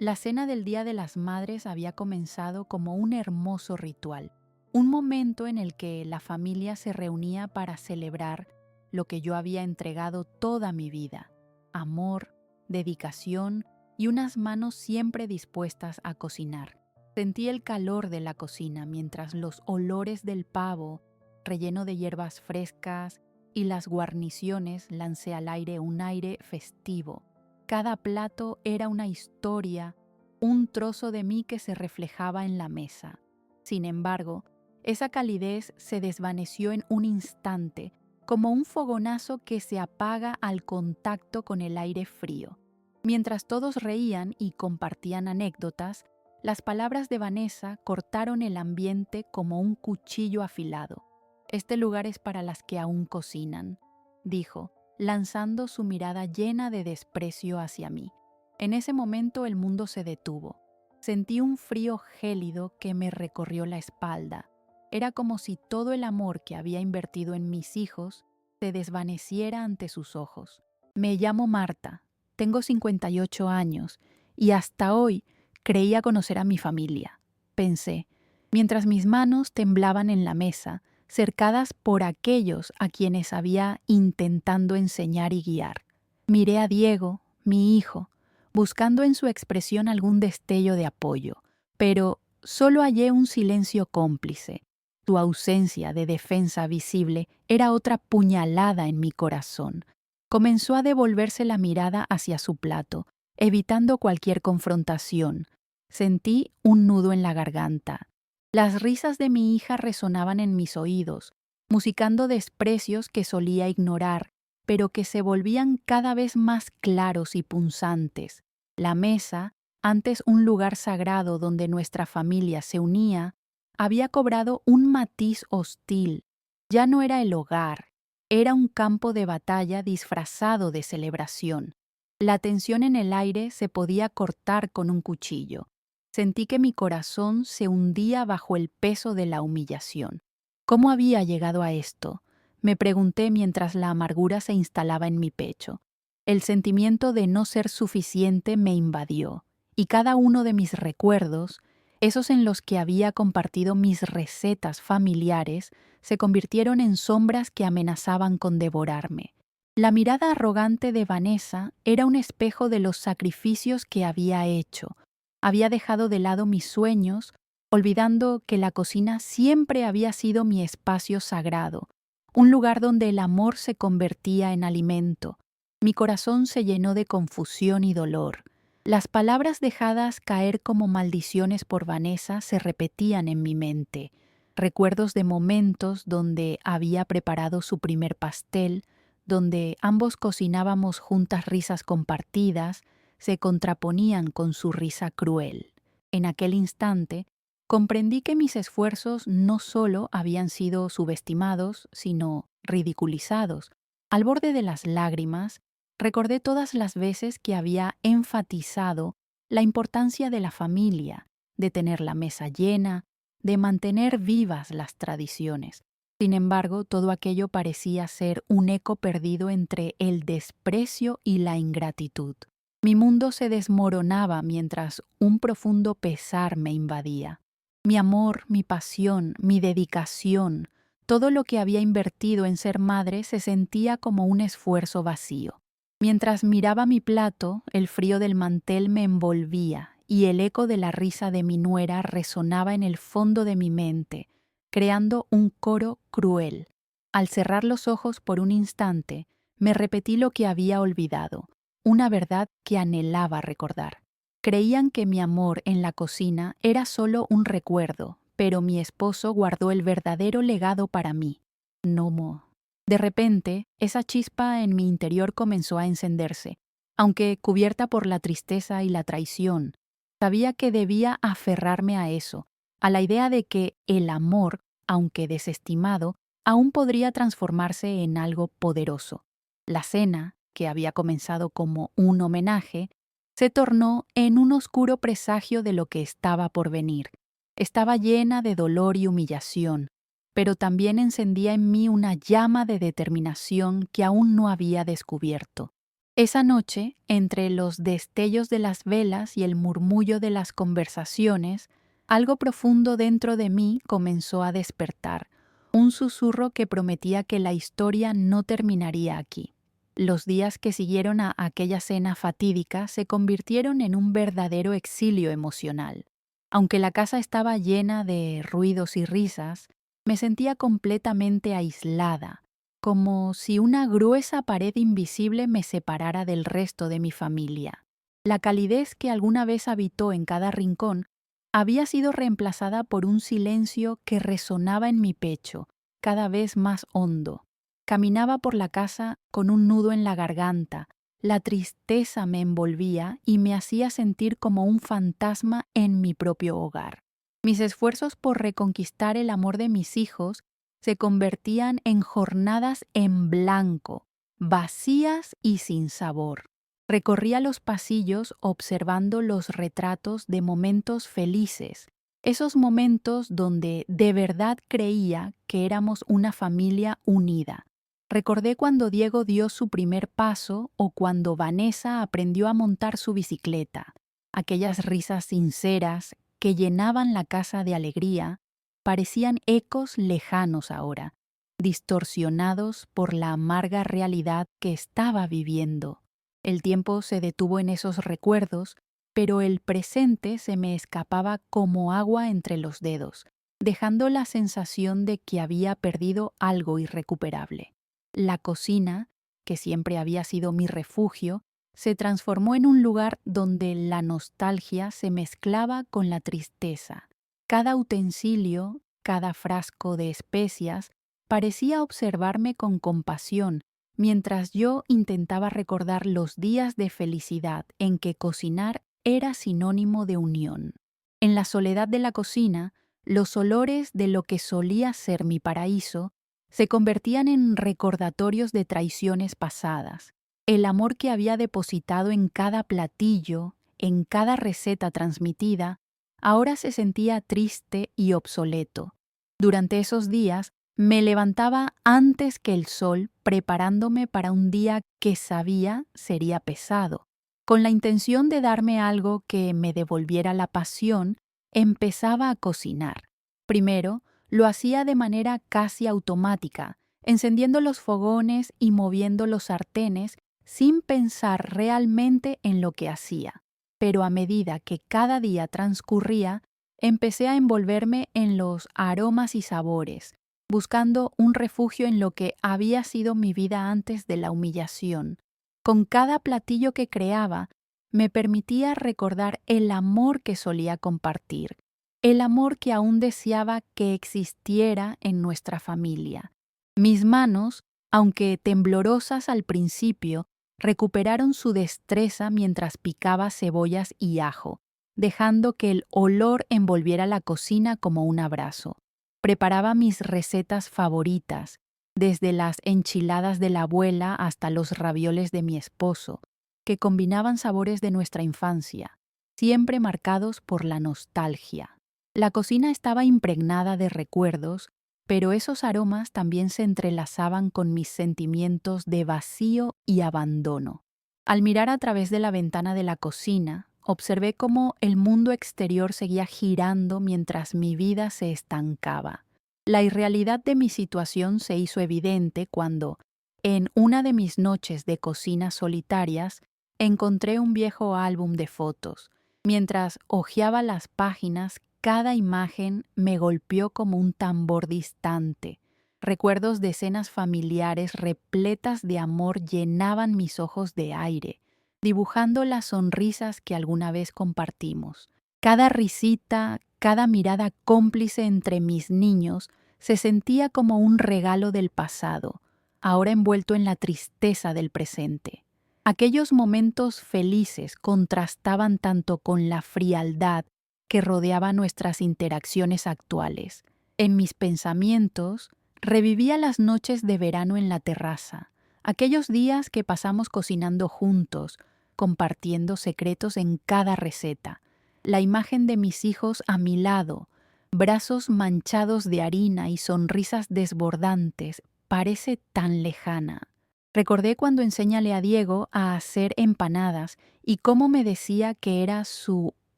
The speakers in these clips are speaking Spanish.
La cena del Día de las Madres había comenzado como un hermoso ritual, un momento en el que la familia se reunía para celebrar lo que yo había entregado toda mi vida: amor, dedicación y unas manos siempre dispuestas a cocinar. Sentí el calor de la cocina mientras los olores del pavo, relleno de hierbas frescas, y las guarniciones lancé al aire un aire festivo. Cada plato era una historia, un trozo de mí que se reflejaba en la mesa. Sin embargo, esa calidez se desvaneció en un instante, como un fogonazo que se apaga al contacto con el aire frío. Mientras todos reían y compartían anécdotas, las palabras de Vanessa cortaron el ambiente como un cuchillo afilado. «Este lugar es para las que aún cocinan», dijo, lanzando su mirada llena de desprecio hacia mí. En ese momento el mundo se detuvo. Sentí un frío gélido que me recorrió la espalda. Era como si todo el amor que había invertido en mis hijos se desvaneciera ante sus ojos. «Me llamo Marta, tengo 58 años y hasta hoy creía conocer a mi familia», pensé, mientras mis manos temblaban en la mesa, cercadas por aquellos a quienes había intentando enseñar y guiar. Miré a Diego, mi hijo, buscando en su expresión algún destello de apoyo, pero solo hallé un silencio cómplice. Su ausencia de defensa visible era otra puñalada en mi corazón. Comenzó a devolverse la mirada hacia su plato, evitando cualquier confrontación. Sentí un nudo en la garganta. Las risas de mi hija resonaban en mis oídos, musicando desprecios que solía ignorar, pero que se volvían cada vez más claros y punzantes. La mesa, antes un lugar sagrado donde nuestra familia se unía, había cobrado un matiz hostil. Ya no era el hogar, era un campo de batalla disfrazado de celebración. La tensión en el aire se podía cortar con un cuchillo. Sentí que mi corazón se hundía bajo el peso de la humillación. ¿Cómo había llegado a esto?, me pregunté mientras la amargura se instalaba en mi pecho. El sentimiento de no ser suficiente me invadió, y cada uno de mis recuerdos, esos en los que había compartido mis recetas familiares, se convirtieron en sombras que amenazaban con devorarme. La mirada arrogante de Vanessa era un espejo de los sacrificios que había hecho. Había dejado de lado mis sueños, olvidando que la cocina siempre había sido mi espacio sagrado, un lugar donde el amor se convertía en alimento. Mi corazón se llenó de confusión y dolor. Las palabras dejadas caer como maldiciones por Vanessa se repetían en mi mente. Recuerdos de momentos donde había preparado su primer pastel, donde ambos cocinábamos juntas, risas compartidas, se contraponían con su risa cruel. En aquel instante, comprendí que mis esfuerzos no solo habían sido subestimados, sino ridiculizados. Al borde de las lágrimas, recordé todas las veces que había enfatizado la importancia de la familia, de tener la mesa llena, de mantener vivas las tradiciones. Sin embargo, todo aquello parecía ser un eco perdido entre el desprecio y la ingratitud. Mi mundo se desmoronaba mientras un profundo pesar me invadía. Mi amor, mi pasión, mi dedicación, todo lo que había invertido en ser madre se sentía como un esfuerzo vacío. Mientras miraba mi plato, el frío del mantel me envolvía y el eco de la risa de mi nuera resonaba en el fondo de mi mente, creando un coro cruel. Al cerrar los ojos por un instante, me repetí lo que había olvidado, una verdad que anhelaba recordar. Creían que mi amor en la cocina era solo un recuerdo, pero mi esposo guardó el verdadero legado para mí. No. De repente, esa chispa en mi interior comenzó a encenderse. Aunque cubierta por la tristeza y la traición, sabía que debía aferrarme a eso, a la idea de que el amor, aunque desestimado, aún podría transformarse en algo poderoso. La cena, que había comenzado como un homenaje, se tornó en un oscuro presagio de lo que estaba por venir. Estaba llena de dolor y humillación, pero también encendía en mí una llama de determinación que aún no había descubierto. Esa noche, entre los destellos de las velas y el murmullo de las conversaciones, algo profundo dentro de mí comenzó a despertar, un susurro que prometía que la historia no terminaría aquí. Los días que siguieron a aquella cena fatídica se convirtieron en un verdadero exilio emocional. Aunque la casa estaba llena de ruidos y risas, me sentía completamente aislada, como si una gruesa pared invisible me separara del resto de mi familia. La calidez que alguna vez habitó en cada rincón había sido reemplazada por un silencio que resonaba en mi pecho, cada vez más hondo. Caminaba por la casa con un nudo en la garganta, la tristeza me envolvía y me hacía sentir como un fantasma en mi propio hogar. Mis esfuerzos por reconquistar el amor de mis hijos se convertían en jornadas en blanco, vacías y sin sabor. Recorría los pasillos observando los retratos de momentos felices, esos momentos donde de verdad creía que éramos una familia unida. Recordé cuando Diego dio su primer paso o cuando Vanessa aprendió a montar su bicicleta. Aquellas risas sinceras que llenaban la casa de alegría parecían ecos lejanos ahora, distorsionados por la amarga realidad que estaba viviendo. El tiempo se detuvo en esos recuerdos, pero el presente se me escapaba como agua entre los dedos, dejando la sensación de que había perdido algo irrecuperable. La cocina, que siempre había sido mi refugio, se transformó en un lugar donde la nostalgia se mezclaba con la tristeza. Cada utensilio, cada frasco de especias, parecía observarme con compasión, mientras yo intentaba recordar los días de felicidad en que cocinar era sinónimo de unión. En la soledad de la cocina, los olores de lo que solía ser mi paraíso se convertían en recordatorios de traiciones pasadas. El amor que había depositado en cada platillo, en cada receta transmitida, ahora se sentía triste y obsoleto. Durante esos días me levantaba antes que el sol, preparándome para un día que sabía sería pesado. Con la intención de darme algo que me devolviera la pasión, empezaba a cocinar. Primero, lo hacía de manera casi automática, encendiendo los fogones y moviendo los sartenes sin pensar realmente en lo que hacía. Pero a medida que cada día transcurría, empecé a envolverme en los aromas y sabores, buscando un refugio en lo que había sido mi vida antes de la humillación. Con cada platillo que creaba, me permitía recordar el amor que solía compartir, el amor que aún deseaba que existiera en nuestra familia. Mis manos, aunque temblorosas al principio, recuperaron su destreza mientras picaba cebollas y ajo, dejando que el olor envolviera la cocina como un abrazo. Preparaba mis recetas favoritas, desde las enchiladas de la abuela hasta los ravioles de mi esposo, que combinaban sabores de nuestra infancia, siempre marcados por la nostalgia. La cocina estaba impregnada de recuerdos, pero esos aromas también se entrelazaban con mis sentimientos de vacío y abandono. Al mirar a través de la ventana de la cocina, observé cómo el mundo exterior seguía girando mientras mi vida se estancaba. La irrealidad de mi situación se hizo evidente cuando, en una de mis noches de cocina solitarias, encontré un viejo álbum de fotos. Mientras hojeaba las páginas, cada imagen me golpeó como un tambor distante. Recuerdos de escenas familiares repletas de amor llenaban mis ojos de aire, dibujando las sonrisas que alguna vez compartimos. Cada risita, cada mirada cómplice entre mis niños se sentía como un regalo del pasado, ahora envuelto en la tristeza del presente. Aquellos momentos felices contrastaban tanto con la frialdad que rodeaba nuestras interacciones actuales. En mis pensamientos, revivía las noches de verano en la terraza, aquellos días que pasamos cocinando juntos, compartiendo secretos en cada receta, la imagen de mis hijos a mi lado, brazos manchados de harina y sonrisas desbordantes, parece tan lejana. Recordé cuando enséñale a Diego a hacer empanadas y cómo me decía que era su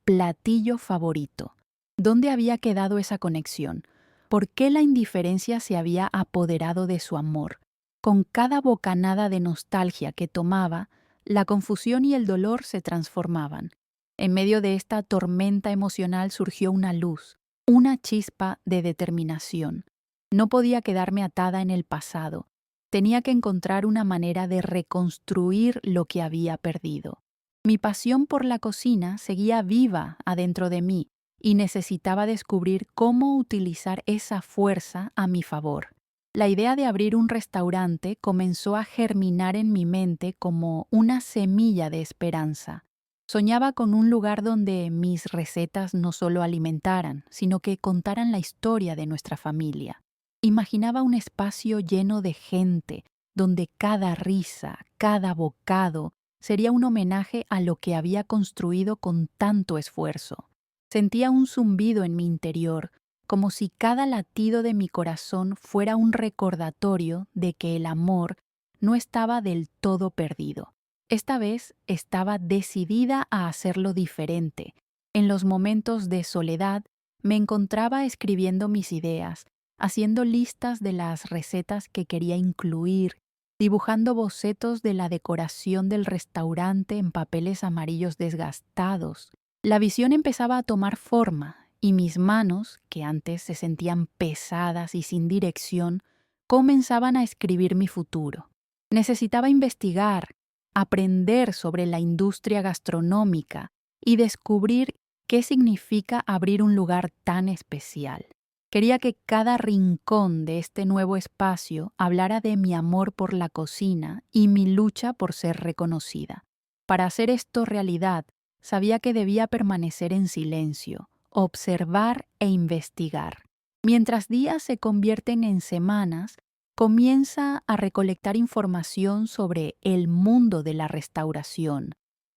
platillo favorito. ¿Dónde había quedado esa conexión? ¿Por qué la indiferencia se había apoderado de su amor? Con cada bocanada de nostalgia que tomaba, la confusión y el dolor se transformaban. En medio de esta tormenta emocional surgió una luz, una chispa de determinación. No podía quedarme atada en el pasado. Tenía que encontrar una manera de reconstruir lo que había perdido. Mi pasión por la cocina seguía viva adentro de mí y necesitaba descubrir cómo utilizar esa fuerza a mi favor. La idea de abrir un restaurante comenzó a germinar en mi mente como una semilla de esperanza. Soñaba con un lugar donde mis recetas no solo alimentaran, sino que contaran la historia de nuestra familia. Imaginaba un espacio lleno de gente, donde cada risa, cada bocado, sería un homenaje a lo que había construido con tanto esfuerzo. Sentía un zumbido en mi interior, como si cada latido de mi corazón fuera un recordatorio de que el amor no estaba del todo perdido. Esta vez estaba decidida a hacerlo diferente. En los momentos de soledad me encontraba escribiendo mis ideas, haciendo listas de las recetas que quería incluir, dibujando bocetos de la decoración del restaurante en papeles amarillos desgastados. La visión empezaba a tomar forma y mis manos, que antes se sentían pesadas y sin dirección, comenzaban a escribir mi futuro. Necesitaba investigar, aprender sobre la industria gastronómica y descubrir qué significa abrir un lugar tan especial. Quería que cada rincón de este nuevo espacio hablara de mi amor por la cocina y mi lucha por ser reconocida. Para hacer esto realidad, sabía que debía permanecer en silencio, observar e investigar. Mientras días se convierten en semanas, comienza a recolectar información sobre el mundo de la restauración,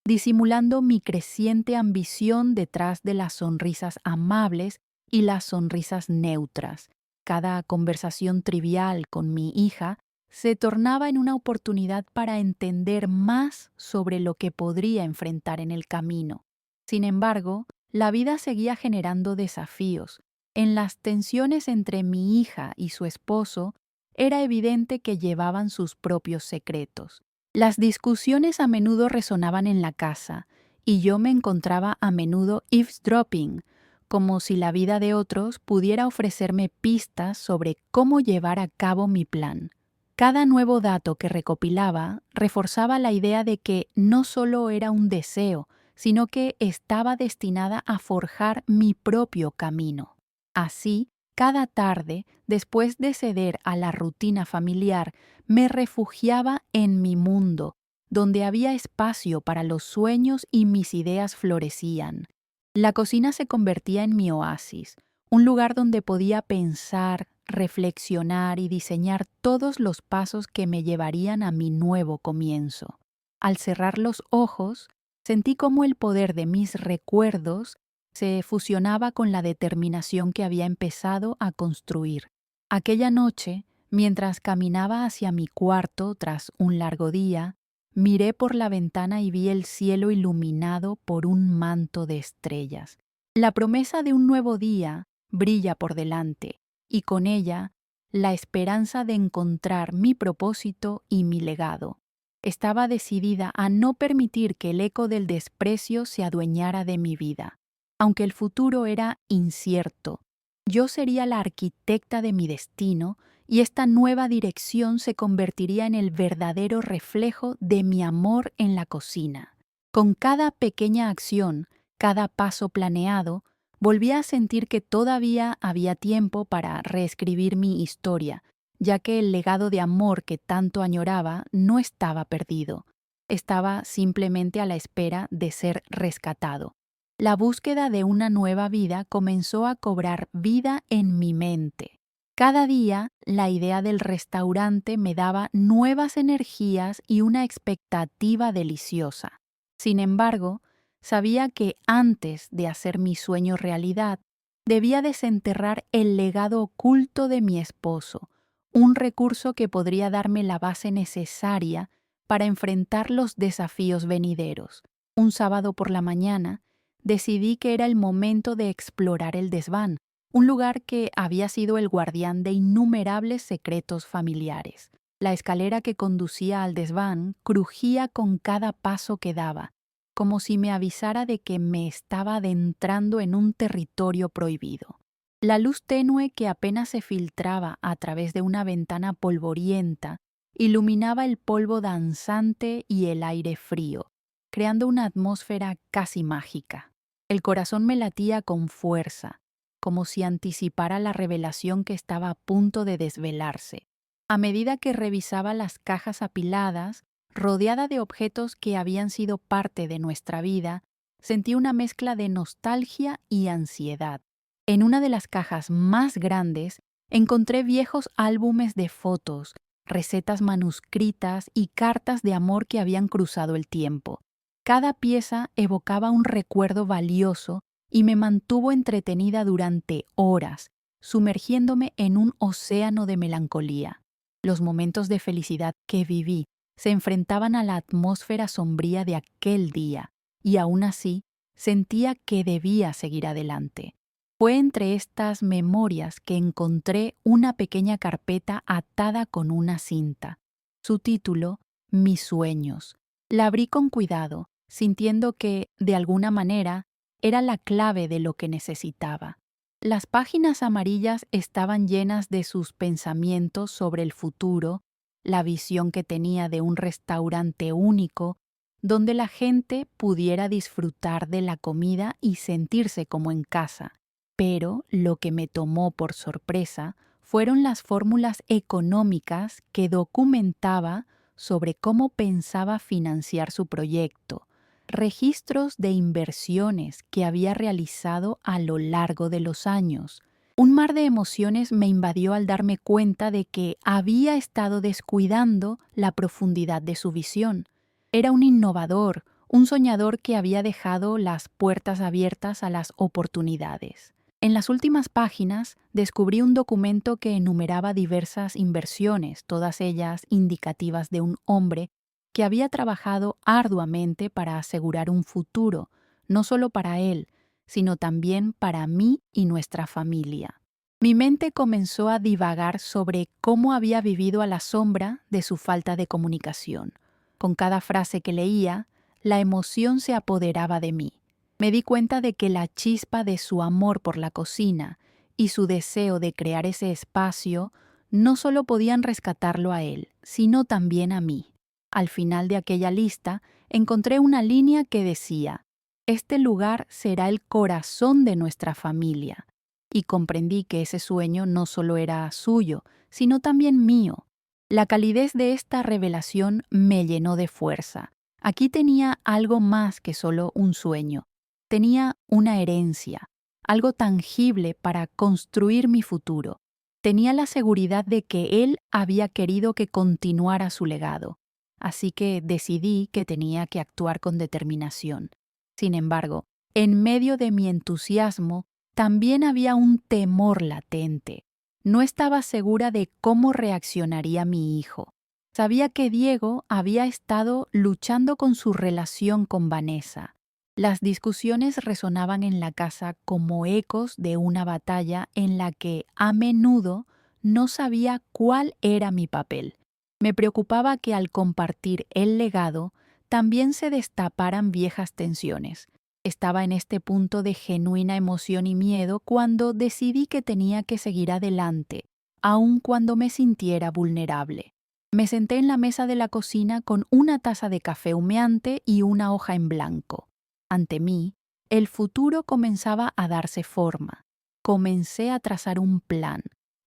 disimulando mi creciente ambición detrás de las sonrisas amables y las sonrisas neutras. Cada conversación trivial con mi hija se tornaba en una oportunidad para entender más sobre lo que podría enfrentar en el camino. Sin embargo, la vida seguía generando desafíos. En las tensiones entre mi hija y su esposo, era evidente que llevaban sus propios secretos. Las discusiones a menudo resonaban en la casa, y yo me encontraba a menudo eavesdropping, como si la vida de otros pudiera ofrecerme pistas sobre cómo llevar a cabo mi plan. Cada nuevo dato que recopilaba reforzaba la idea de que no solo era un deseo, sino que estaba destinada a forjar mi propio camino. Así, cada tarde, después de ceder a la rutina familiar, me refugiaba en mi mundo, donde había espacio para los sueños y mis ideas florecían. La cocina se convertía en mi oasis, un lugar donde podía pensar, reflexionar y diseñar todos los pasos que me llevarían a mi nuevo comienzo. Al cerrar los ojos, sentí cómo el poder de mis recuerdos se fusionaba con la determinación que había empezado a construir. Aquella noche, mientras caminaba hacia mi cuarto tras un largo día, miré por la ventana y vi el cielo iluminado por un manto de estrellas. La promesa de un nuevo día brilla por delante, y con ella la esperanza de encontrar mi propósito y mi legado. Estaba decidida a no permitir que el eco del desprecio se adueñara de mi vida. Aunque el futuro era incierto, yo sería la arquitecta de mi destino y esta nueva dirección se convertiría en el verdadero reflejo de mi amor en la cocina. Con cada pequeña acción, cada paso planeado, volvía a sentir que todavía había tiempo para reescribir mi historia, ya que el legado de amor que tanto añoraba no estaba perdido. Estaba simplemente a la espera de ser rescatado. La búsqueda de una nueva vida comenzó a cobrar vida en mi mente. Cada día, la idea del restaurante me daba nuevas energías y una expectativa deliciosa. Sin embargo, sabía que antes de hacer mi sueño realidad, debía desenterrar el legado oculto de mi esposo, un recurso que podría darme la base necesaria para enfrentar los desafíos venideros. Un sábado por la mañana, decidí que era el momento de explorar el desván, un lugar que había sido el guardián de innumerables secretos familiares. La escalera que conducía al desván crujía con cada paso que daba, como si me avisara de que me estaba adentrando en un territorio prohibido. La luz tenue que apenas se filtraba a través de una ventana polvorienta iluminaba el polvo danzante y el aire frío, creando una atmósfera casi mágica. El corazón me latía con fuerza, como si anticipara la revelación que estaba a punto de desvelarse. A medida que revisaba las cajas apiladas, rodeada de objetos que habían sido parte de nuestra vida, sentí una mezcla de nostalgia y ansiedad. En una de las cajas más grandes encontré viejos álbumes de fotos, recetas manuscritas y cartas de amor que habían cruzado el tiempo. Cada pieza evocaba un recuerdo valioso y me mantuvo entretenida durante horas, sumergiéndome en un océano de melancolía. Los momentos de felicidad que viví se enfrentaban a la atmósfera sombría de aquel día, y aún así sentía que debía seguir adelante. Fue entre estas memorias que encontré una pequeña carpeta atada con una cinta. Su título, Mis sueños. La abrí con cuidado, sintiendo que, de alguna manera, era la clave de lo que necesitaba. Las páginas amarillas estaban llenas de sus pensamientos sobre el futuro, la visión que tenía de un restaurante único, donde la gente pudiera disfrutar de la comida y sentirse como en casa. Pero lo que me tomó por sorpresa fueron las fórmulas económicas que documentaba sobre cómo pensaba financiar su proyecto, registros de inversiones que había realizado a lo largo de los años. Un mar de emociones me invadió al darme cuenta de que había estado descuidando la profundidad de su visión. Era un innovador, un soñador que había dejado las puertas abiertas a las oportunidades. En las últimas páginas descubrí un documento que enumeraba diversas inversiones, todas ellas indicativas de un hombre que había trabajado arduamente para asegurar un futuro, no solo para él, sino también para mí y nuestra familia. Mi mente comenzó a divagar sobre cómo había vivido a la sombra de su falta de comunicación. Con cada frase que leía, la emoción se apoderaba de mí. Me di cuenta de que la chispa de su amor por la cocina y su deseo de crear ese espacio no solo podían rescatarlo a él, sino también a mí. Al final de aquella lista encontré una línea que decía: «Este lugar será el corazón de nuestra familia». Y comprendí que ese sueño no solo era suyo, sino también mío. La calidez de esta revelación me llenó de fuerza. Aquí tenía algo más que solo un sueño. Tenía una herencia, algo tangible para construir mi futuro. Tenía la seguridad de que él había querido que continuara su legado. Así que decidí que tenía que actuar con determinación. Sin embargo, en medio de mi entusiasmo, también había un temor latente. No estaba segura de cómo reaccionaría mi hijo. Sabía que Diego había estado luchando con su relación con Vanessa. Las discusiones resonaban en la casa como ecos de una batalla en la que, a menudo, no sabía cuál era mi papel. Me preocupaba que al compartir el legado, también se destaparan viejas tensiones. Estaba en este punto de genuina emoción y miedo cuando decidí que tenía que seguir adelante, aun cuando me sintiera vulnerable. Me senté en la mesa de la cocina con una taza de café humeante y una hoja en blanco. Ante mí, el futuro comenzaba a darse forma. Comencé a trazar un plan.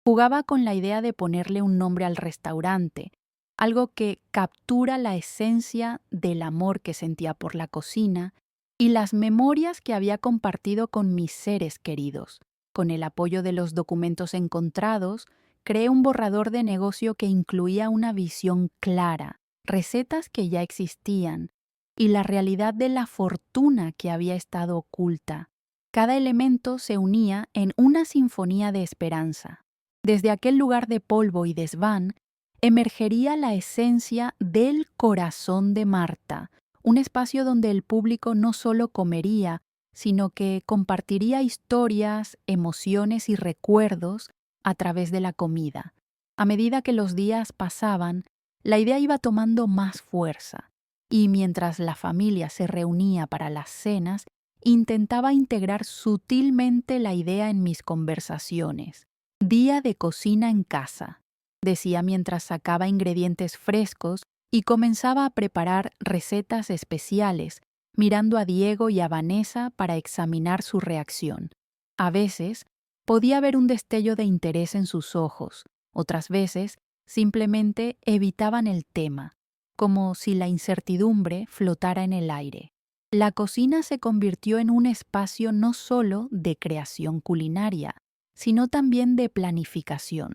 Jugaba con la idea de ponerle un nombre al restaurante, algo que captura la esencia del amor que sentía por la cocina y las memorias que había compartido con mis seres queridos. Con el apoyo de los documentos encontrados, creé un borrador de negocio que incluía una visión clara, recetas que ya existían y la realidad de la fortuna que había estado oculta. Cada elemento se unía en una sinfonía de esperanza. Desde aquel lugar de polvo y desván, emergería la esencia del corazón de Marta, un espacio donde el público no solo comería, sino que compartiría historias, emociones y recuerdos a través de la comida. A medida que los días pasaban, la idea iba tomando más fuerza, y mientras la familia se reunía para las cenas, intentaba integrar sutilmente la idea en mis conversaciones. Día de cocina en casa, decía mientras sacaba ingredientes frescos y comenzaba a preparar recetas especiales, mirando a Diego y a Vanessa para examinar su reacción. A veces, podía ver un destello de interés en sus ojos, otras veces, simplemente evitaban el tema, como si la incertidumbre flotara en el aire. La cocina se convirtió en un espacio no solo de creación culinaria, sino también de planificación.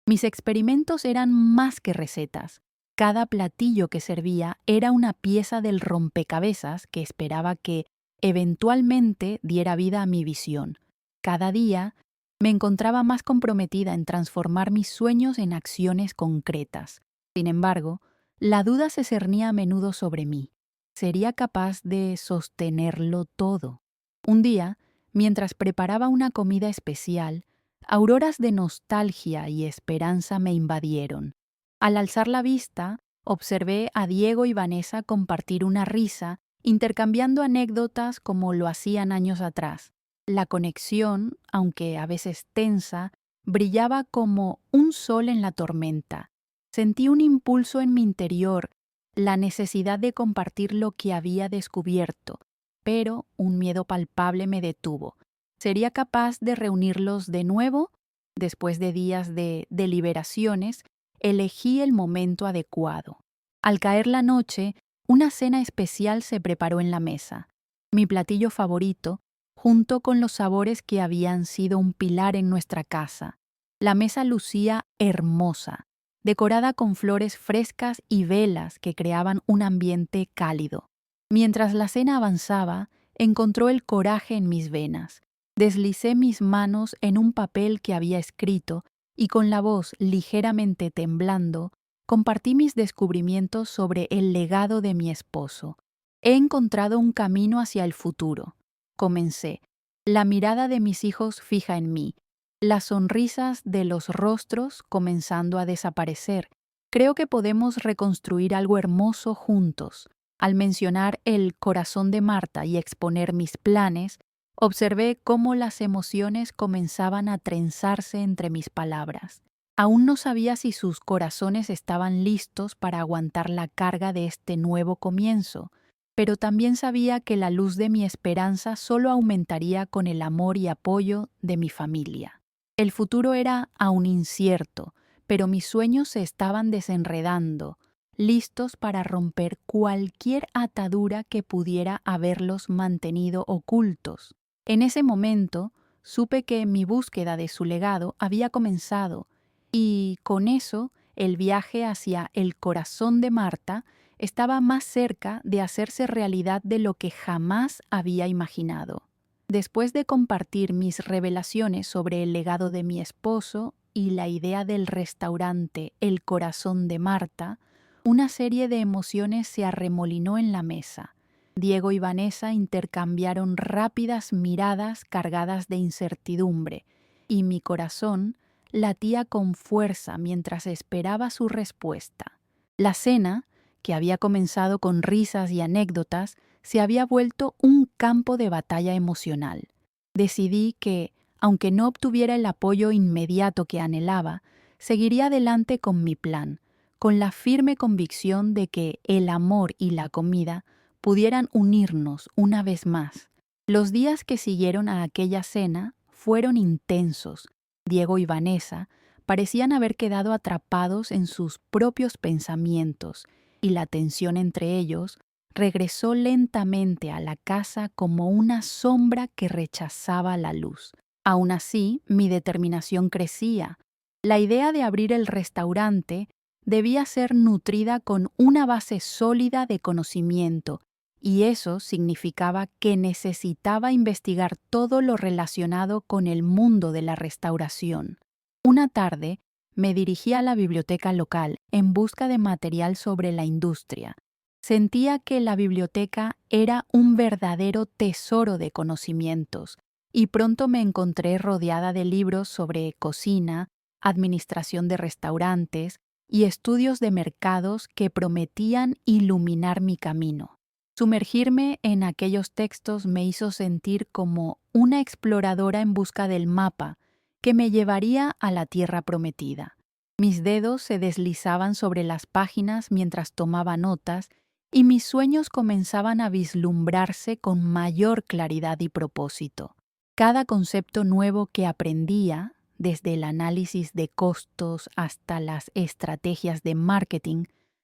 Mis experimentos eran más que recetas. Cada platillo que servía era una pieza del rompecabezas que esperaba que eventualmente diera vida a mi visión. Cada día me encontraba más comprometida en transformar mis sueños en acciones concretas. Sin embargo, la duda se cernía a menudo sobre mí. ¿Sería capaz de sostenerlo todo? Un día, mientras preparaba una comida especial, auroras de nostalgia y esperanza me invadieron. Al alzar la vista, observé a Diego y Vanessa compartir una risa, intercambiando anécdotas como lo hacían años atrás. La conexión, aunque a veces tensa, brillaba como un sol en la tormenta. Sentí un impulso en mi interior, la necesidad de compartir lo que había descubierto, pero un miedo palpable me detuvo. ¿Sería capaz de reunirlos de nuevo? Después de días de deliberaciones, elegí el momento adecuado. Al caer la noche, una cena especial se preparó en la mesa. Mi platillo favorito, junto con los sabores que habían sido un pilar en nuestra casa. La mesa lucía hermosa, decorada con flores frescas y velas que creaban un ambiente cálido. Mientras la cena avanzaba, encontró el coraje en mis venas. Deslicé mis manos en un papel que había escrito y con la voz ligeramente temblando, compartí mis descubrimientos sobre el legado de mi esposo. He encontrado un camino hacia el futuro. Comencé. La mirada de mis hijos fija en mí, las sonrisas de los rostros comenzando a desaparecer. Creo que podemos reconstruir algo hermoso juntos. Al mencionar el corazón de Marta y exponer mis planes, observé cómo las emociones comenzaban a trenzarse entre mis palabras. Aún no sabía si sus corazones estaban listos para aguantar la carga de este nuevo comienzo, pero también sabía que la luz de mi esperanza solo aumentaría con el amor y apoyo de mi familia. El futuro era aún incierto, pero mis sueños se estaban desenredando, listos para romper cualquier atadura que pudiera haberlos mantenido ocultos. En ese momento, supe que mi búsqueda de su legado había comenzado, y con eso, el viaje hacia el corazón de Marta estaba más cerca de hacerse realidad de lo que jamás había imaginado. Después de compartir mis revelaciones sobre el legado de mi esposo y la idea del restaurante El Corazón de Marta, una serie de emociones se arremolinó en la mesa. Diego y Vanessa intercambiaron rápidas miradas cargadas de incertidumbre, y mi corazón latía con fuerza mientras esperaba su respuesta. La cena, que había comenzado con risas y anécdotas, se había vuelto un campo de batalla emocional. Decidí que, aunque no obtuviera el apoyo inmediato que anhelaba, seguiría adelante con mi plan, con la firme convicción de que el amor y la comida pudieran unirnos una vez más. Los días que siguieron a aquella cena fueron intensos. Diego y Vanessa parecían haber quedado atrapados en sus propios pensamientos, y la tensión entre ellos regresó lentamente a la casa como una sombra que rechazaba la luz. Aún así, mi determinación crecía. La idea de abrir el restaurante debía ser nutrida con una base sólida de conocimiento, y eso significaba que necesitaba investigar todo lo relacionado con el mundo de la restauración. Una tarde, me dirigí a la biblioteca local en busca de material sobre la industria. Sentía que la biblioteca era un verdadero tesoro de conocimientos y pronto me encontré rodeada de libros sobre cocina, administración de restaurantes y estudios de mercados que prometían iluminar mi camino. Sumergirme en aquellos textos me hizo sentir como una exploradora en busca del mapa que me llevaría a la tierra prometida. Mis dedos se deslizaban sobre las páginas mientras tomaba notas y mis sueños comenzaban a vislumbrarse con mayor claridad y propósito. Cada concepto nuevo que aprendía, desde el análisis de costos hasta las estrategias de marketing,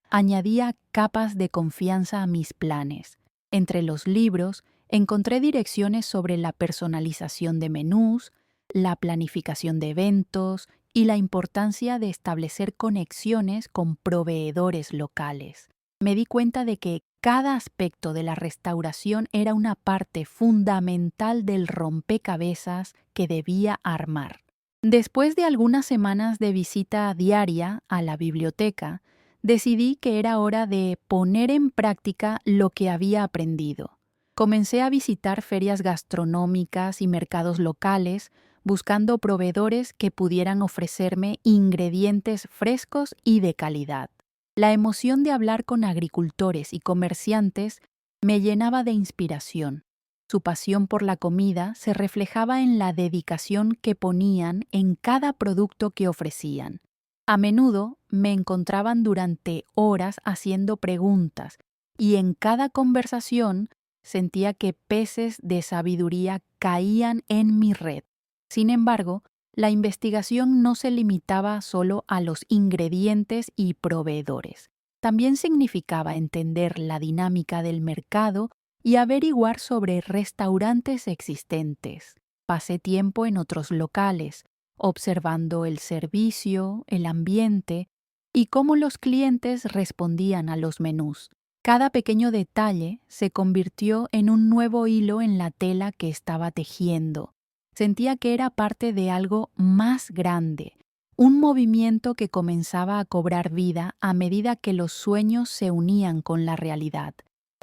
añadía capas de confianza a mis planes. Entre los libros, encontré direcciones sobre la personalización de menús, la planificación de eventos y la importancia de establecer conexiones con proveedores locales. Me di cuenta de que cada aspecto de la restauración era una parte fundamental del rompecabezas que debía armar. Después de algunas semanas de visita diaria a la biblioteca, decidí que era hora de poner en práctica lo que había aprendido. Comencé a visitar ferias gastronómicas y mercados locales, buscando proveedores que pudieran ofrecerme ingredientes frescos y de calidad. La emoción de hablar con agricultores y comerciantes me llenaba de inspiración. Su pasión por la comida se reflejaba en la dedicación que ponían en cada producto que ofrecían. A menudo me encontraban durante horas haciendo preguntas y en cada conversación sentía que peces de sabiduría caían en mi red. Sin embargo, la investigación no se limitaba solo a los ingredientes y proveedores. También significaba entender la dinámica del mercado y averiguar sobre restaurantes existentes. Pasé tiempo en otros locales, observando el servicio, el ambiente y cómo los clientes respondían a los menús. Cada pequeño detalle se convirtió en un nuevo hilo en la tela que estaba tejiendo. Sentía que era parte de algo más grande, un movimiento que comenzaba a cobrar vida a medida que los sueños se unían con la realidad.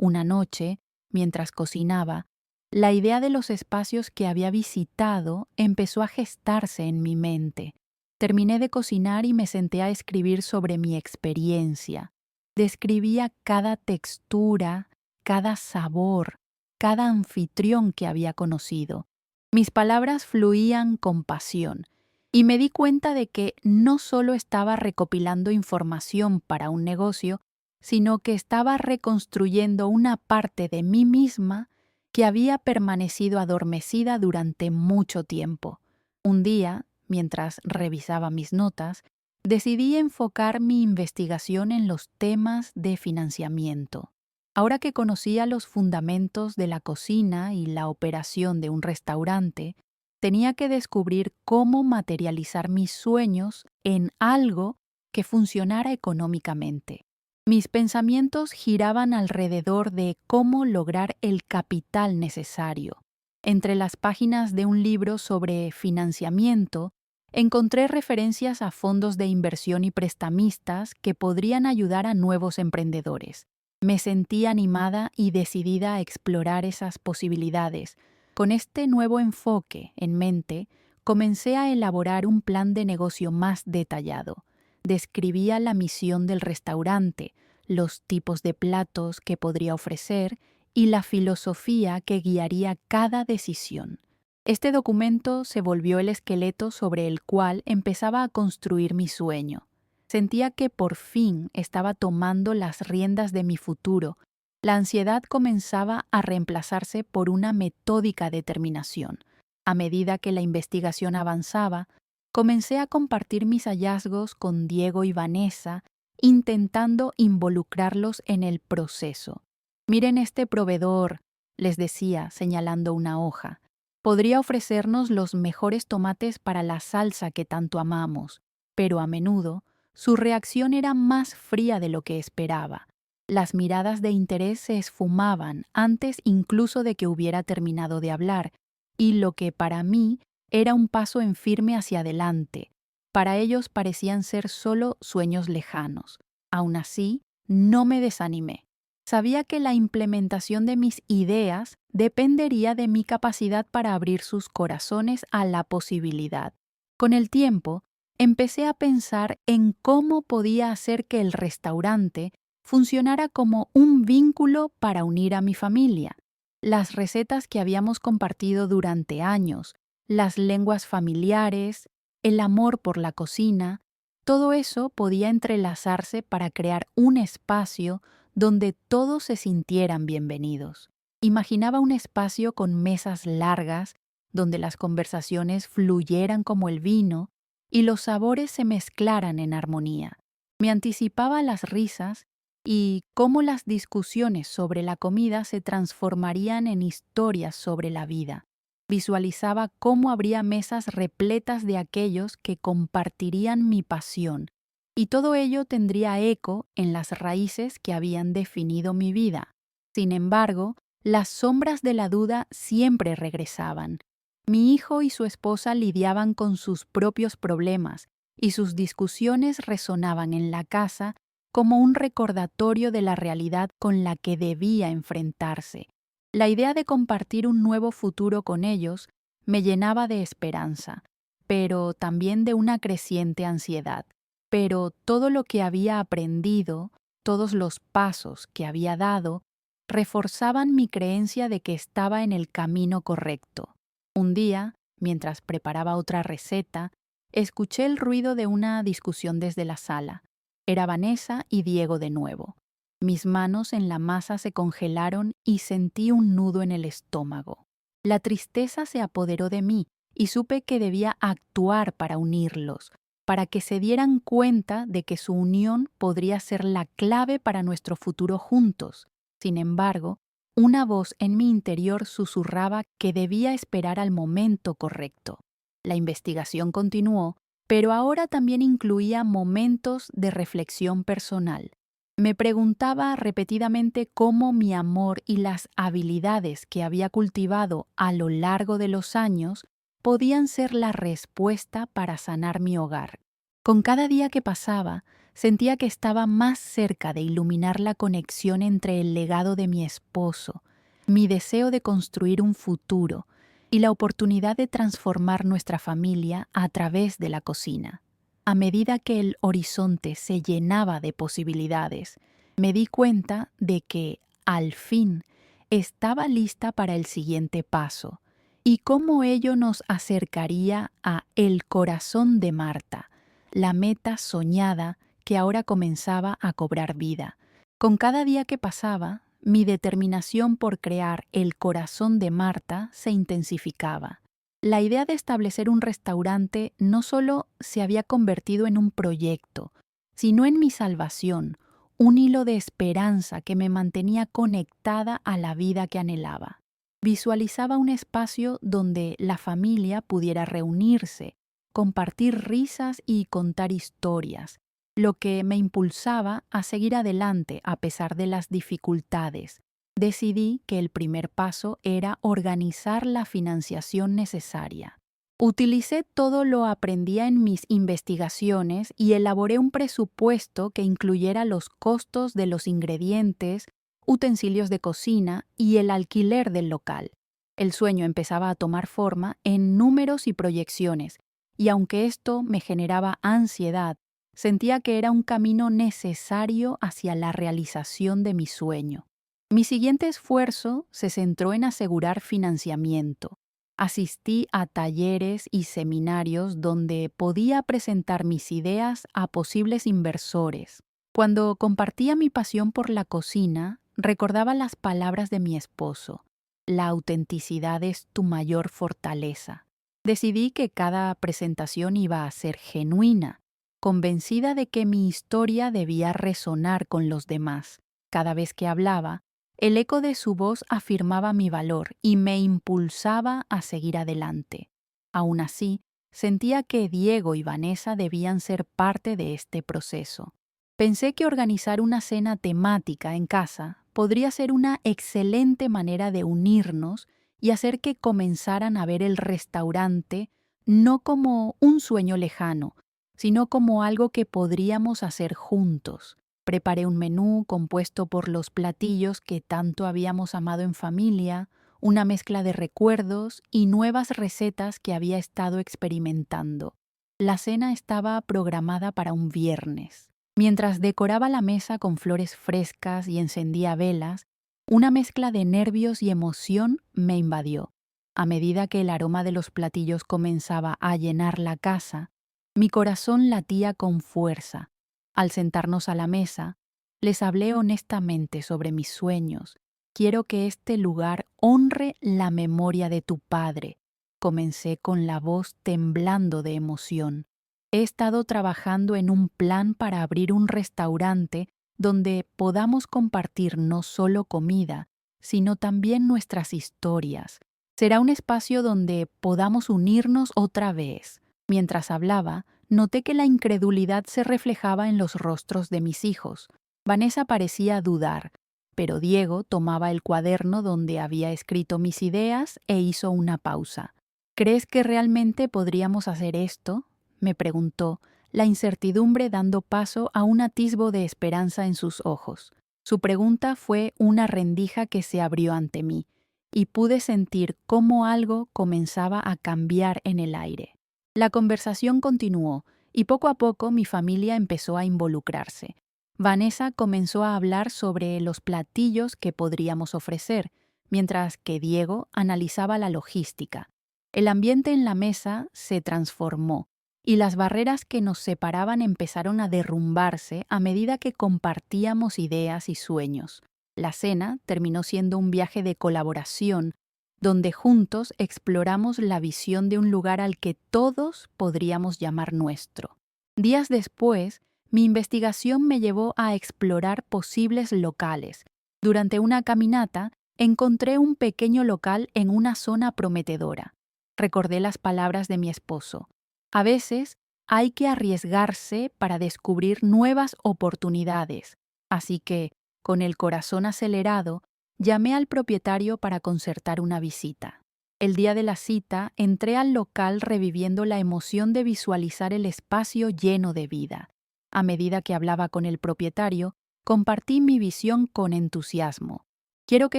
Una noche, mientras cocinaba, la idea de los espacios que había visitado empezó a gestarse en mi mente. Terminé de cocinar y me senté a escribir sobre mi experiencia. Describía cada textura, cada sabor, cada anfitrión que había conocido. Mis palabras fluían con pasión y me di cuenta de que no solo estaba recopilando información para un negocio, sino que estaba reconstruyendo una parte de mí misma que había permanecido adormecida durante mucho tiempo. Un día, mientras revisaba mis notas, decidí enfocar mi investigación en los temas de financiamiento. Ahora que conocía los fundamentos de la cocina y la operación de un restaurante, tenía que descubrir cómo materializar mis sueños en algo que funcionara económicamente. Mis pensamientos giraban alrededor de cómo lograr el capital necesario. Entre las páginas de un libro sobre financiamiento, encontré referencias a fondos de inversión y prestamistas que podrían ayudar a nuevos emprendedores. Me sentí animada y decidida a explorar esas posibilidades. Con este nuevo enfoque en mente, comencé a elaborar un plan de negocio más detallado. Describía la misión del restaurante, los tipos de platos que podría ofrecer y la filosofía que guiaría cada decisión. Este documento se volvió el esqueleto sobre el cual empezaba a construir mi sueño. Sentía que por fin estaba tomando las riendas de mi futuro. La ansiedad comenzaba a reemplazarse por una metódica determinación. A medida que la investigación avanzaba, comencé a compartir mis hallazgos con Diego y Vanessa, intentando involucrarlos en el proceso. «Miren este proveedor», les decía, señalando una hoja. «Podría ofrecernos los mejores tomates para la salsa que tanto amamos», pero a menudo su reacción era más fría de lo que esperaba. Las miradas de interés se esfumaban antes incluso de que hubiera terminado de hablar, y lo que para mí era un paso en firme hacia adelante para ellos parecían ser solo sueños lejanos. Aún así, no me desanimé. Sabía que la implementación de mis ideas dependería de mi capacidad para abrir sus corazones a la posibilidad. Con el tiempo, empecé a pensar en cómo podía hacer que el restaurante funcionara como un vínculo para unir a mi familia. Las recetas que habíamos compartido durante años, las lenguas familiares, el amor por la cocina, todo eso podía entrelazarse para crear un espacio donde todos se sintieran bienvenidos. Imaginaba un espacio con mesas largas, donde las conversaciones fluyeran como el vino y los sabores se mezclaran en armonía. Me anticipaba las risas y cómo las discusiones sobre la comida se transformarían en historias sobre la vida. Visualizaba cómo habría mesas repletas de aquellos que compartirían mi pasión, y todo ello tendría eco en las raíces que habían definido mi vida. Sin embargo, las sombras de la duda siempre regresaban. Mi hijo y su esposa lidiaban con sus propios problemas, y sus discusiones resonaban en la casa como un recordatorio de la realidad con la que debía enfrentarse. La idea de compartir un nuevo futuro con ellos me llenaba de esperanza, pero también de una creciente ansiedad. Pero todo lo que había aprendido, todos los pasos que había dado, reforzaban mi creencia de que estaba en el camino correcto. Un día, mientras preparaba otra receta, escuché el ruido de una discusión desde la sala. Era Vanessa y Diego de nuevo. Mis manos en la masa se congelaron y sentí un nudo en el estómago. La tristeza se apoderó de mí y supe que debía actuar para unirlos, para que se dieran cuenta de que su unión podría ser la clave para nuestro futuro juntos. Sin embargo, una voz en mi interior susurraba que debía esperar al momento correcto. La investigación continuó, pero ahora también incluía momentos de reflexión personal. Me preguntaba repetidamente cómo mi amor y las habilidades que había cultivado a lo largo de los años podían ser la respuesta para sanar mi hogar. Con cada día que pasaba, sentía que estaba más cerca de iluminar la conexión entre el legado de mi esposo, mi deseo de construir un futuro y la oportunidad de transformar nuestra familia a través de la cocina. A medida que el horizonte se llenaba de posibilidades, me di cuenta de que, al fin, estaba lista para el siguiente paso y cómo ello nos acercaría a el corazón de Marta, la meta soñada que ahora comenzaba a cobrar vida. Con cada día que pasaba, mi determinación por crear el corazón de Marta se intensificaba. La idea de establecer un restaurante no solo se había convertido en un proyecto, sino en mi salvación, un hilo de esperanza que me mantenía conectada a la vida que anhelaba. Visualizaba un espacio donde la familia pudiera reunirse, compartir risas y contar historias, lo que me impulsaba a seguir adelante a pesar de las dificultades. Decidí que el primer paso era organizar la financiación necesaria. Utilicé todo lo aprendido en mis investigaciones y elaboré un presupuesto que incluyera los costos de los ingredientes, utensilios de cocina y el alquiler del local. El sueño empezaba a tomar forma en números y proyecciones, y aunque esto me generaba ansiedad, sentía que era un camino necesario hacia la realización de mi sueño. Mi siguiente esfuerzo se centró en asegurar financiamiento. Asistí a talleres y seminarios donde podía presentar mis ideas a posibles inversores. Cuando compartía mi pasión por la cocina, recordaba las palabras de mi esposo: "La autenticidad es tu mayor fortaleza". Decidí que cada presentación iba a ser genuina, convencida de que mi historia debía resonar con los demás. Cada vez que hablaba, el eco de su voz afirmaba mi valor y me impulsaba a seguir adelante. Aún así, sentía que Diego y Vanessa debían ser parte de este proceso. Pensé que organizar una cena temática en casa podría ser una excelente manera de unirnos y hacer que comenzaran a ver el restaurante no como un sueño lejano, sino como algo que podríamos hacer juntos. Preparé un menú compuesto por los platillos que tanto habíamos amado en familia, una mezcla de recuerdos y nuevas recetas que había estado experimentando. La cena estaba programada para un viernes. Mientras decoraba la mesa con flores frescas y encendía velas, una mezcla de nervios y emoción me invadió. A medida que el aroma de los platillos comenzaba a llenar la casa, mi corazón latía con fuerza. Al sentarnos a la mesa, les hablé honestamente sobre mis sueños. Quiero que este lugar honre la memoria de tu padre. Comencé con la voz temblando de emoción. He estado trabajando en un plan para abrir un restaurante donde podamos compartir no solo comida, sino también nuestras historias. Será un espacio donde podamos unirnos otra vez. Mientras hablaba, noté que la incredulidad se reflejaba en los rostros de mis hijos. Vanessa parecía dudar, pero Diego tomaba el cuaderno donde había escrito mis ideas e hizo una pausa. ¿Crees que realmente podríamos hacer esto?, me preguntó, la incertidumbre dando paso a un atisbo de esperanza en sus ojos. Su pregunta fue una rendija que se abrió ante mí, y pude sentir cómo algo comenzaba a cambiar en el aire. La conversación continuó, y poco a poco mi familia empezó a involucrarse. Vanessa comenzó a hablar sobre los platillos que podríamos ofrecer, mientras que Diego analizaba la logística. El ambiente en la mesa se transformó, y las barreras que nos separaban empezaron a derrumbarse a medida que compartíamos ideas y sueños. La cena terminó siendo un viaje de colaboración, donde juntos exploramos la visión de un lugar al que todos podríamos llamar nuestro. Días después, mi investigación me llevó a explorar posibles locales. Durante una caminata, encontré un pequeño local en una zona prometedora. Recordé las palabras de mi esposo. A veces hay que arriesgarse para descubrir nuevas oportunidades, así que, con el corazón acelerado, llamé al propietario para concertar una visita. El día de la cita, entré al local reviviendo la emoción de visualizar el espacio lleno de vida. A medida que hablaba con el propietario, compartí mi visión con entusiasmo. Quiero que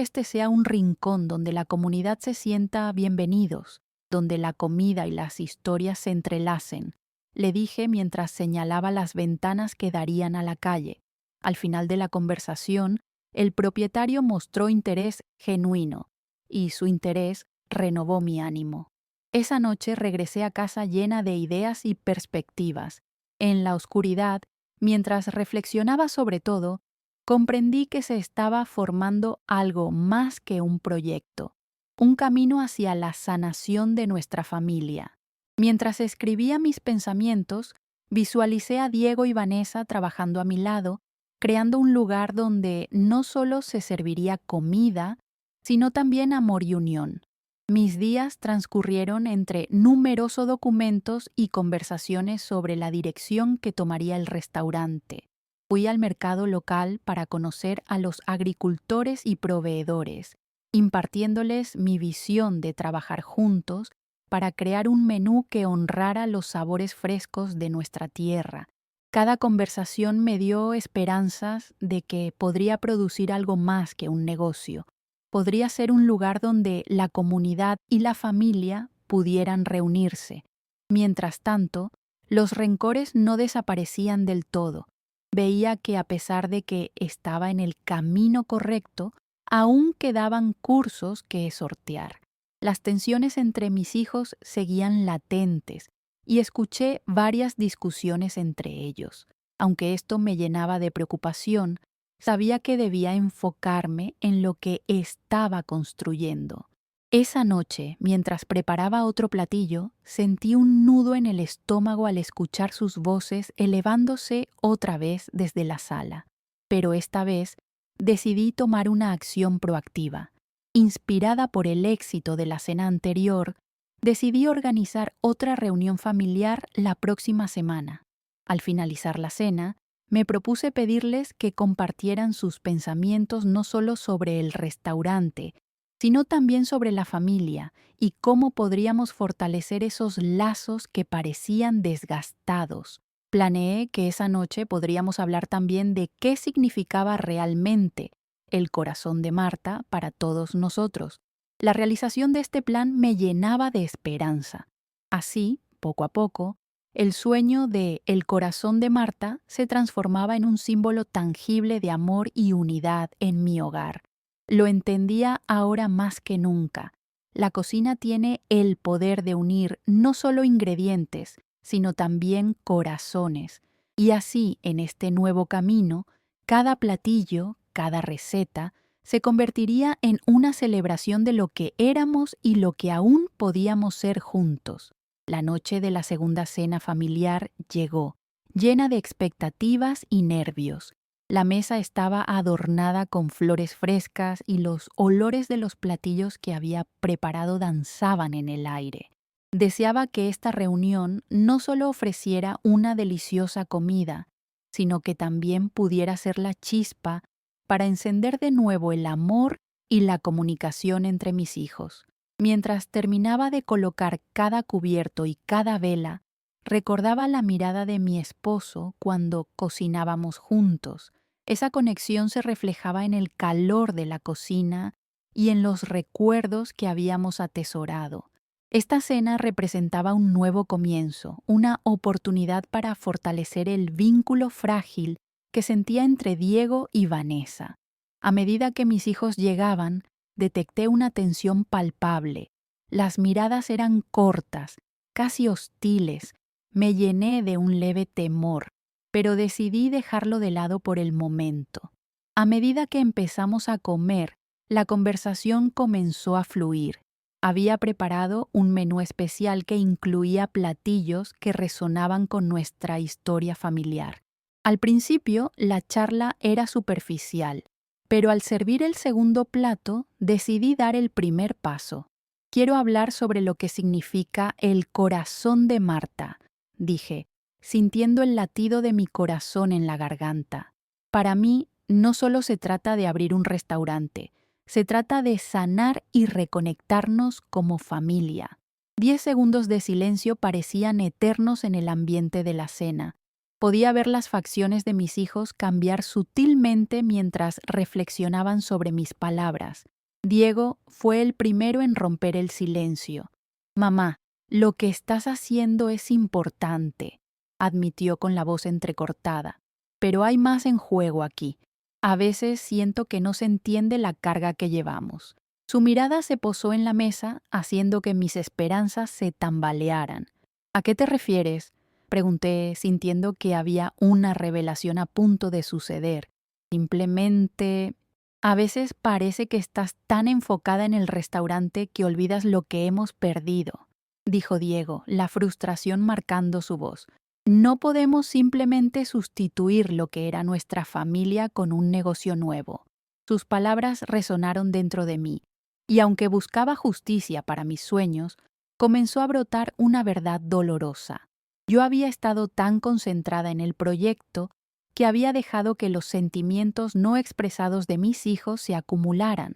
este sea un rincón donde la comunidad se sienta bienvenidos, donde la comida y las historias se entrelacen, le dije mientras señalaba las ventanas que darían a la calle. Al final de la conversación, el propietario mostró interés genuino, y su interés renovó mi ánimo. Esa noche regresé a casa llena de ideas y perspectivas. En la oscuridad, mientras reflexionaba sobre todo, comprendí que se estaba formando algo más que un proyecto, un camino hacia la sanación de nuestra familia. Mientras escribía mis pensamientos, visualicé a Diego y Vanessa trabajando a mi lado, creando un lugar donde no solo se serviría comida, sino también amor y unión. Mis días transcurrieron entre numerosos documentos y conversaciones sobre la dirección que tomaría el restaurante. Fui al mercado local para conocer a los agricultores y proveedores, impartiéndoles mi visión de trabajar juntos para crear un menú que honrara los sabores frescos de nuestra tierra. Cada conversación me dio esperanzas de que podría producir algo más que un negocio. Podría ser un lugar donde la comunidad y la familia pudieran reunirse. Mientras tanto, los rencores no desaparecían del todo. Veía que a pesar de que estaba en el camino correcto, aún quedaban cursos que sortear. Las tensiones entre mis hijos seguían latentes y escuché varias discusiones entre ellos. Aunque esto me llenaba de preocupación, sabía que debía enfocarme en lo que estaba construyendo. Esa noche, mientras preparaba otro platillo, sentí un nudo en el estómago al escuchar sus voces elevándose otra vez desde la sala. Pero esta vez decidí tomar una acción proactiva. Inspirada por el éxito de la cena anterior, decidí organizar otra reunión familiar la próxima semana. Al finalizar la cena, me propuse pedirles que compartieran sus pensamientos no solo sobre el restaurante, sino también sobre la familia y cómo podríamos fortalecer esos lazos que parecían desgastados. Planeé que esa noche podríamos hablar también de qué significaba realmente el corazón de Marta para todos nosotros. La realización de este plan me llenaba de esperanza. Así, poco a poco, el sueño de el corazón de Marta se transformaba en un símbolo tangible de amor y unidad en mi hogar. Lo entendía ahora más que nunca. La cocina tiene el poder de unir no solo ingredientes, sino también corazones. Y así, en este nuevo camino, cada platillo, cada receta, se convertiría en una celebración de lo que éramos y lo que aún podíamos ser juntos. La noche de la segunda cena familiar llegó, llena de expectativas y nervios. La mesa estaba adornada con flores frescas y los olores de los platillos que había preparado danzaban en el aire. Deseaba que esta reunión no solo ofreciera una deliciosa comida, sino que también pudiera ser la chispa para encender de nuevo el amor y la comunicación entre mis hijos. Mientras terminaba de colocar cada cubierto y cada vela, recordaba la mirada de mi esposo cuando cocinábamos juntos. Esa conexión se reflejaba en el calor de la cocina y en los recuerdos que habíamos atesorado. Esta cena representaba un nuevo comienzo, una oportunidad para fortalecer el vínculo frágil que sentía entre Diego y Vanessa. A medida que mis hijos llegaban, detecté una tensión palpable. Las miradas eran cortas, casi hostiles. Me llené de un leve temor, pero decidí dejarlo de lado por el momento. A medida que empezamos a comer, la conversación comenzó a fluir. Había preparado un menú especial que incluía platillos que resonaban con nuestra historia familiar. Al principio, la charla era superficial, pero al servir el segundo plato, decidí dar el primer paso. Quiero hablar sobre lo que significa el corazón de Marta, dije, sintiendo el latido de mi corazón en la garganta. Para mí, no solo se trata de abrir un restaurante, se trata de sanar y reconectarnos como familia. 10 segundos de silencio parecían eternos en el ambiente de la cena. Podía ver las facciones de mis hijos cambiar sutilmente mientras reflexionaban sobre mis palabras. Diego fue el primero en romper el silencio. «Mamá, lo que estás haciendo es importante», admitió con la voz entrecortada. «Pero hay más en juego aquí. A veces siento que no se entiende la carga que llevamos». Su mirada se posó en la mesa, haciendo que mis esperanzas se tambalearan. «¿A qué te refieres?», pregunté, sintiendo que había una revelación a punto de suceder. «Simplemente... a veces parece que estás tan enfocada en el restaurante que olvidas lo que hemos perdido», dijo Diego, la frustración marcando su voz. «No podemos simplemente sustituir lo que era nuestra familia con un negocio nuevo». Sus palabras resonaron dentro de mí, y aunque buscaba justicia para mis sueños, comenzó a brotar una verdad dolorosa. Yo había estado tan concentrada en el proyecto que había dejado que los sentimientos no expresados de mis hijos se acumularan.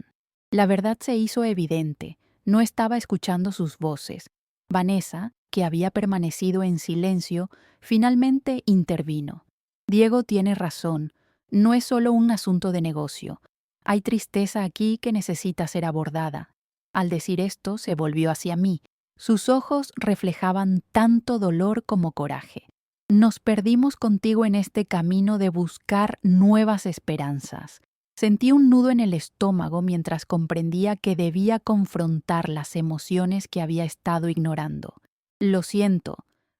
La verdad se hizo evidente, no estaba escuchando sus voces. Vanessa, que había permanecido en silencio, finalmente intervino. «Diego tiene razón, no es solo un asunto de negocio. Hay tristeza aquí que necesita ser abordada». Al decir esto, se volvió hacia mí. Sus ojos reflejaban tanto dolor como coraje. «Nos perdimos contigo en este camino de buscar nuevas esperanzas». Sentí un nudo en el estómago mientras comprendía que debía confrontar las emociones que había estado ignorando. «Lo siento»,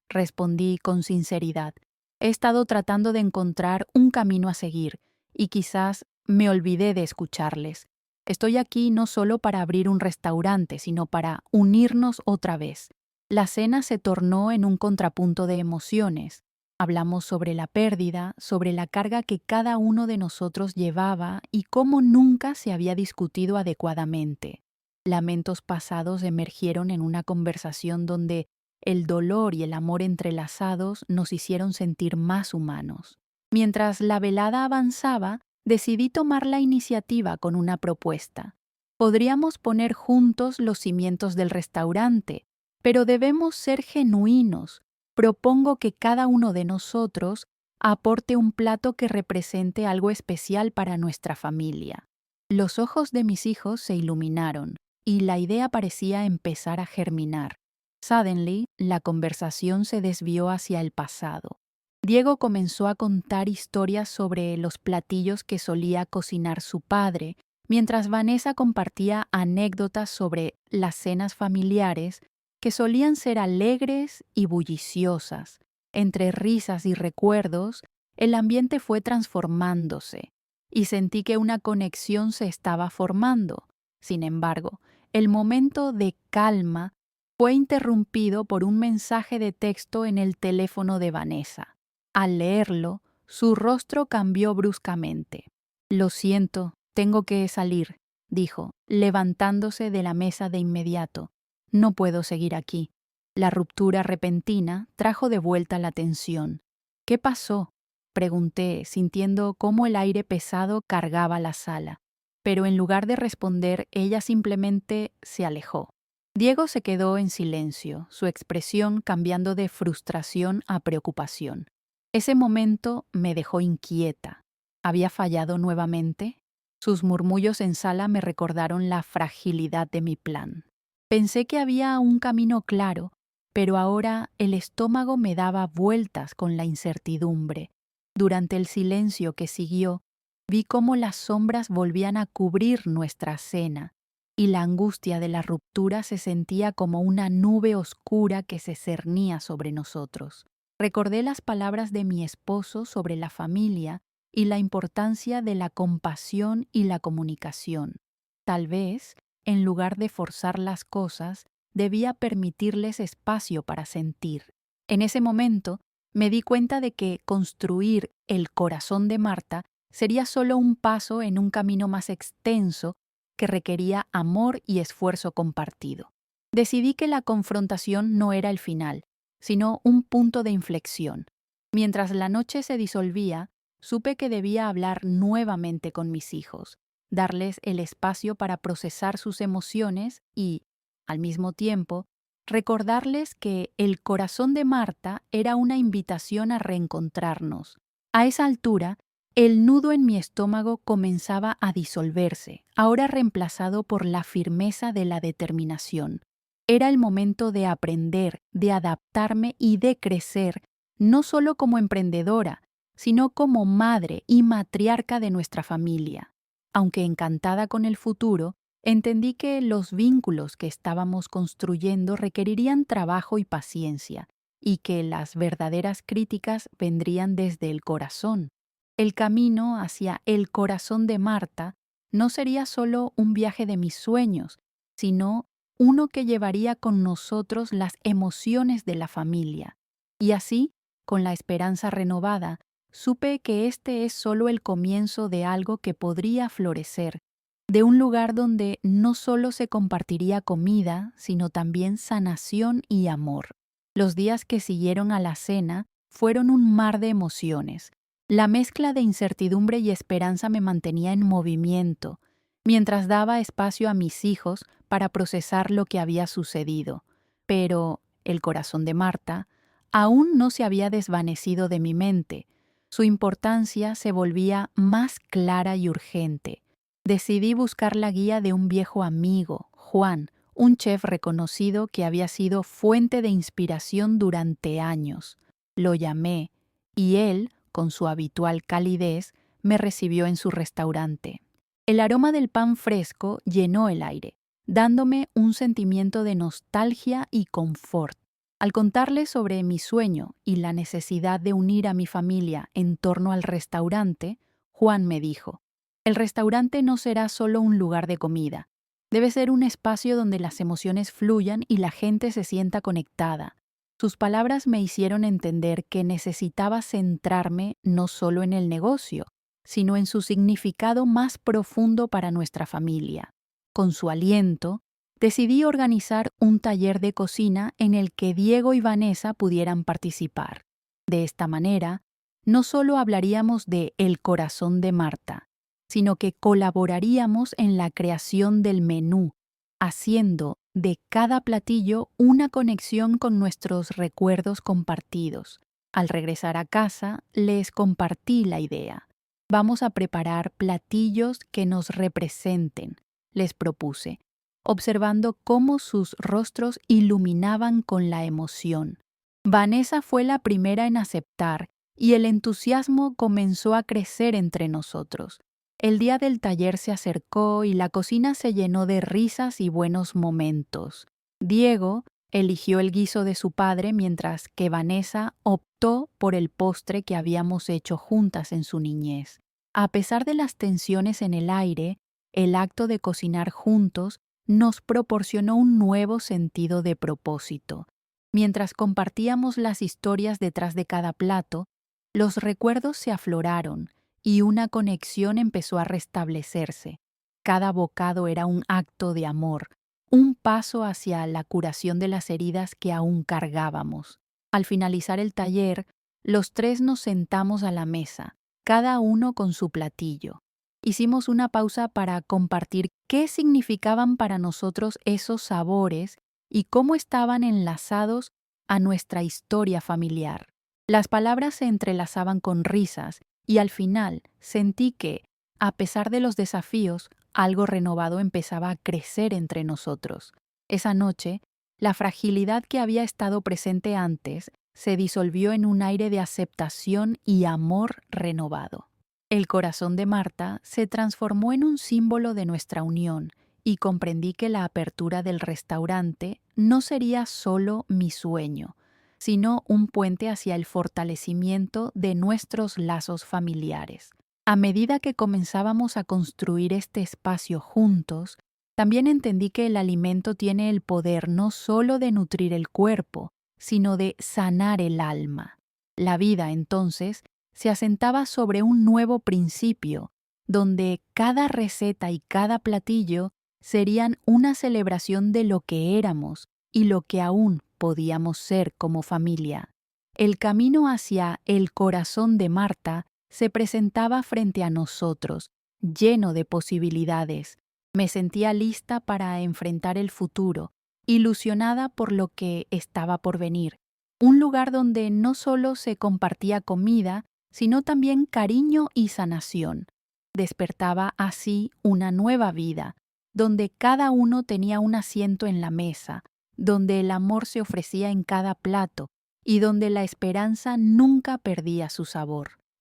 respondí con sinceridad. «He estado tratando de encontrar un camino a seguir y quizás me olvidé de escucharles. Estoy aquí no solo para abrir un restaurante, sino para unirnos otra vez». La cena se tornó en un contrapunto de emociones. Hablamos sobre la pérdida, sobre la carga que cada uno de nosotros llevaba y cómo nunca se había discutido adecuadamente. Lamentos pasados emergieron en una conversación donde el dolor y el amor entrelazados nos hicieron sentir más humanos. Mientras la velada avanzaba, decidí tomar la iniciativa con una propuesta. Podríamos poner juntos los cimientos del restaurante, pero debemos ser genuinos. propongo que cada uno de nosotros aporte un plato que represente algo especial para nuestra familia. Los ojos de mis hijos se iluminaron y la idea parecía empezar a germinar. Suddenly, la conversación se desvió hacia el pasado. Diego comenzó a contar historias sobre los platillos que solía cocinar su padre, mientras Vanessa compartía anécdotas sobre las cenas familiares que solían ser alegres y bulliciosas. Entre risas y recuerdos, el ambiente fue transformándose y sentí que una conexión se estaba formando. Sin embargo, el momento de calma fue interrumpido por un mensaje de texto en el teléfono de Vanessa. Al leerlo, su rostro cambió bruscamente. Lo siento, tengo que salir, dijo, levantándose de la mesa de inmediato. No puedo seguir aquí. La ruptura repentina trajo de vuelta la tensión. ¿Qué pasó?, pregunté, sintiendo cómo el aire pesado cargaba la sala. Pero en lugar de responder, ella simplemente se alejó. Diego se quedó en silencio, su expresión cambiando de frustración a preocupación. Ese momento me dejó inquieta. ¿Había fallado nuevamente? Sus murmullos en sala me recordaron la fragilidad de mi plan. Pensé que había un camino claro, pero ahora el estómago me daba vueltas con la incertidumbre. Durante el silencio que siguió, vi cómo las sombras volvían a cubrir nuestra cena, y la angustia de la ruptura se sentía como una nube oscura que se cernía sobre nosotros. Recordé las palabras de mi esposo sobre la familia y la importancia de la compasión y la comunicación. Tal vez, en lugar de forzar las cosas, debía permitirles espacio para sentir. En ese momento, me di cuenta de que construir el corazón de Marta sería solo un paso en un camino más extenso que requería amor y esfuerzo compartido. Decidí que la confrontación no era el final, sino un punto de inflexión. Mientras la noche se disolvía, supe que debía hablar nuevamente con mis hijos, darles el espacio para procesar sus emociones y, al mismo tiempo, recordarles que el corazón de Marta era una invitación a reencontrarnos. A esa altura, el nudo en mi estómago comenzaba a disolverse, ahora reemplazado por la firmeza de la determinación. Era el momento de aprender, de adaptarme y de crecer, no solo como emprendedora, sino como madre y matriarca de nuestra familia. Aunque encantada con el futuro, entendí que los vínculos que estábamos construyendo requerirían trabajo y paciencia, y que las verdaderas críticas vendrían desde el corazón. El camino hacia el corazón de Marta no sería solo un viaje de mis sueños, sino uno que llevaría con nosotros las emociones de la familia. Y así, con la esperanza renovada, supe que este es solo el comienzo de algo que podría florecer, de un lugar donde no solo se compartiría comida, sino también sanación y amor. Los días que siguieron a la cena fueron un mar de emociones. La mezcla de incertidumbre y esperanza me mantenía en movimiento, mientras daba espacio a mis hijos para procesar lo que había sucedido. Pero el corazón de Marta aún no se había desvanecido de mi mente. Su importancia se volvía más clara y urgente. Decidí buscar la guía de un viejo amigo, Juan, un chef reconocido que había sido fuente de inspiración durante años. Lo llamé y él, con su habitual calidez, me recibió en su restaurante. El aroma del pan fresco llenó el aire, dándome un sentimiento de nostalgia y confort. Al contarle sobre mi sueño y la necesidad de unir a mi familia en torno al restaurante, Juan me dijo: el restaurante no será solo un lugar de comida. Debe ser un espacio donde las emociones fluyan y la gente se sienta conectada. Sus palabras me hicieron entender que necesitaba centrarme no solo en el negocio, sino en su significado más profundo para nuestra familia. Con su aliento, decidí organizar un taller de cocina en el que Diego y Vanessa pudieran participar. De esta manera, no solo hablaríamos de El corazón de Marta, sino que colaboraríamos en la creación del menú, haciendo de cada platillo una conexión con nuestros recuerdos compartidos. Al regresar a casa, les compartí la idea. Vamos a preparar platillos que nos representen, les propuse, observando cómo sus rostros iluminaban con la emoción. Vanessa fue la primera en aceptar y el entusiasmo comenzó a crecer entre nosotros. El día del taller se acercó y la cocina se llenó de risas y buenos momentos. Diego eligió el guiso de su padre mientras que Vanessa optó por el postre que habíamos hecho juntas en su niñez. A pesar de las tensiones en el aire, el acto de cocinar juntos nos proporcionó un nuevo sentido de propósito. Mientras compartíamos las historias detrás de cada plato, los recuerdos se afloraron y una conexión empezó a restablecerse. Cada bocado era un acto de amor, un paso hacia la curación de las heridas que aún cargábamos. Al finalizar el taller, los tres nos sentamos a la mesa, cada uno con su platillo. Hicimos una pausa para compartir qué significaban para nosotros esos sabores y cómo estaban enlazados a nuestra historia familiar. Las palabras se entrelazaban con risas y al final sentí que, a pesar de los desafíos, algo renovado empezaba a crecer entre nosotros. Esa noche, la fragilidad que había estado presente antes se disolvió en un aire de aceptación y amor renovado. El corazón de Marta se transformó en un símbolo de nuestra unión y comprendí que la apertura del restaurante no sería solo mi sueño, sino un puente hacia el fortalecimiento de nuestros lazos familiares. A medida que comenzábamos a construir este espacio juntos, también entendí que el alimento tiene el poder no solo de nutrir el cuerpo, sino de sanar el alma. La vida, entonces, se asentaba sobre un nuevo principio, donde cada receta y cada platillo serían una celebración de lo que éramos y lo que aún podíamos ser como familia. El camino hacia el corazón de Marta se presentaba frente a nosotros, lleno de posibilidades. Me sentía lista para enfrentar el futuro, ilusionada por lo que estaba por venir. Un lugar donde no solo se compartía comida, sino también cariño y sanación. Despertaba así una nueva vida, donde cada uno tenía un asiento en la mesa, donde el amor se ofrecía en cada plato y donde la esperanza nunca perdía su sabor.